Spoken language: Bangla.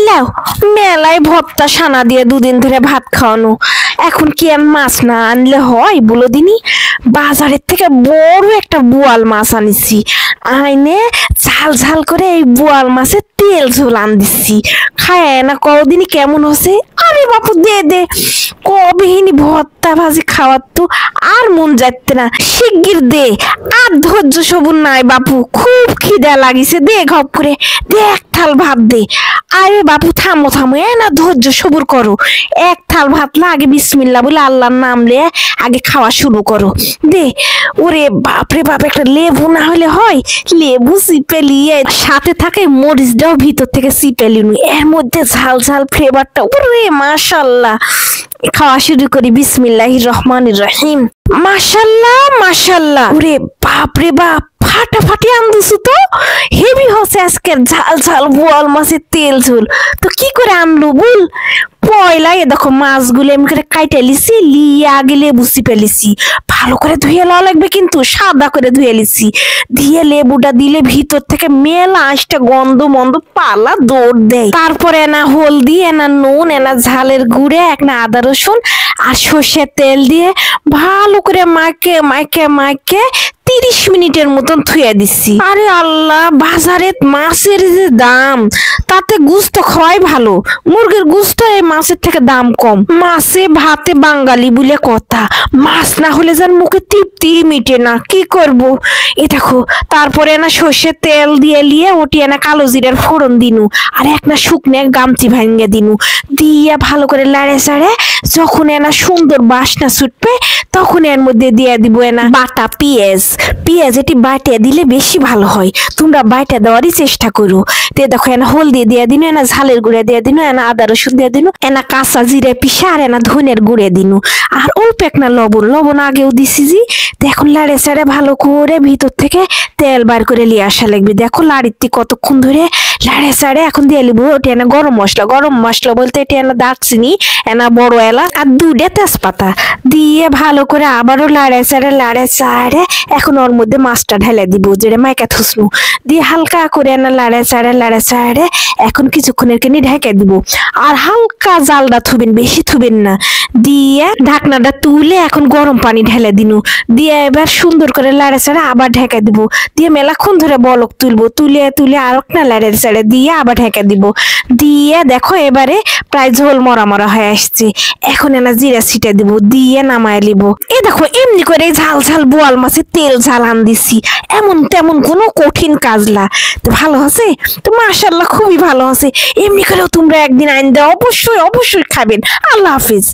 লাও, মেলায় ভর্তা সানা দিয়ে দুদিন ধরে ভাত খাওয়ানো, এখন কি আর মাছ না আনলে হয় বলো দিনি। বাজারের থেকে বড় একটা বোয়াল মাছ আনিছি, আইনে ঝাল ঝাল করে এই বোয়াল মাছের তেল ঝোল আন দিচ্ছি। খায় না কদিনই কেমন হচ্ছে। আরে বাপু দে দে, কবেহিনী ভর্তা ভাজি খাওয়ার তো আর মন যাচ্ছে না, শিগগির দে। আর ধৈর্য সবুর নাই বাপু, খুব খিদা লাগিছে, দে ঘপ করে দে, এক থাল ভাত দে। আরে বাপু থামো থামো, এ না ধৈর্য সবুর করো, এক থাল ভাত না, আগে বিসমিল্লাহ বলে আল্লাহর নাম লে আগে খাওয়া শুরু করো, দে। ওরে বাপরে বাপ, একটা লেবু না হলে হয়? লেবু চিপে লিয়ে সাথে থাকে মরিচটাও ভিতর থেকে চিপে লিনু, এর মধ্যে ঝাল ঝাল ফ্লেভারটা, ওরে মাশাল্লাহ। খাওয়া শুরু করি, বিসমিল্লাহির রহমানির রহিম। মাশাল্লাহ মাশাল্লাহ, ওরে বাপরে বাপ, ফাটাফাটি আনতেছো তো, হেভি হচ্ছে আজকের ঝাল ঝাল বোয়াল মাছের তেল ঝোল। তো কি করে আনলো বল? পয়লা এ দেখো মাছগুলো এমনি করে কাইটে লিছি, লিয়ে আগে লেবু চিপে লিছি, ভালো করে ধুয়ে লওয়া লাগবে কিন্তু, সাদা করে ধুয়ে লিছি। দিয়ে লেবুটা দিলে ভিতর থেকে মেলা আঁশটা গন্ধ মন্দ পালা দৌড় দেয়। তারপরে এনা হলদি, এনা নুন, এনা ঝালের গুঁড়ে, একটা আদা রসুন আর সর্ষের তেল দিয়ে ভালো করে মাখে মাখে মাখে 30 মিনিটের মতন থুয়ে দিচ্ছি। আরে আল্লাহ, বাজারে মাছের যে দাম, তাতে গুস্ত খাওয়াই ভালো, মুরগির গুস্ত এই মাছের থেকে দাম কম। মাছে ভাতে বাঙালি বলে কথা, মাছ না হলে যেন মুখে তৃপ্তি মিটে না, কি করব। এ দেখো, তারপরে না সর্ষের তেল দিয়ে লিয়ে ওটিয়ে না কালো জিরার ফোড়ন দিনু, আর এক না শুকনে গামচি ভাঙ্গে দিনু, দিয়ে ভালো করে লাড়ে চাড়ে যখন এনা সুন্দর বাসনা ছুটবে, তখন এর মধ্যে দিয়ে দিব এনা বাটা পেঁয়াজ। পেঁয়াজ এটি বাটিয়ে দিলে বেশি ভালো হয়, তোমরা বাটা দেওয়ারই চেষ্টা করো। তে দেখো, এনা হলদি দিয়ে দিনু, এনা ঝালের গুঁড়ে দিয়ে দিনু, এনা আদা রসুন দিয়ে দিনু, এনা কাঁচা জিরে পিসা, আর এনা ধনের গুঁড়ে দিনু, আর অল্প এক না লবণ, লবণ আগেও দিছি জি। দেখুন লাড়ে চাড়ে ভালো করে ভিতর থেকে তেল বার করে নিয়ে আসা লাগবে। দেখো লাড়িতে কতক্ষণ ধরে লাড়ে চাড়ে এখন দিয়ে লিবো ওটি এনা গরম মশলা। গরম মশলা বলতে এটি এনা দারচিনি, এনা বড় এলাচ আর 2টা তেজপাতা দিয়ে ভালো করে আবারও লাড়ে চাড়ে এখন ওর মধ্যে মাছটা ঢেলে দিব, যেটা মাইকা থুসনু দিয়ে হালকা করে এনা লাড়ে চাড়ে এখন কিছুক্ষণের কেনি ঢেকে দিব। আর হালকা জালটা থুবেন, বেশি থুবেন না। দিয়ে ঢাকনাটা তুলে এখন গরম পানি ঢেলে দিনু, দিয়ে এবার সুন্দর করে লাড়ে চাড়ে আবার ঢেকে দিব, দিয়ে মেলাক্ষণ ধরে বলক তুলবো, তুলে আর না লাড়ে চাড়ে দিয়ে আবার ঢেকে দিব। দিয়ে দেখো এবারে প্রায় ঝোল মরা মরা হয়ে আসছে, এখন এনা জিরা ছিটে দিব, দিয়ে নামায় লিব। এ দেখো এমনি করে ঝাল ঝাল বোয়াল মাছের তেল ঝাল আন দিছি, এমন তেমন কোনো কঠিন কাজ না। তো ভালো আছে তো, মাশাআল্লাহ খুবই ভালো আছে। এমনি করেও তোমরা একদিন আইন দাও, অবশ্যই অবশ্যই খাবেন। আল্লাহ হাফিজ।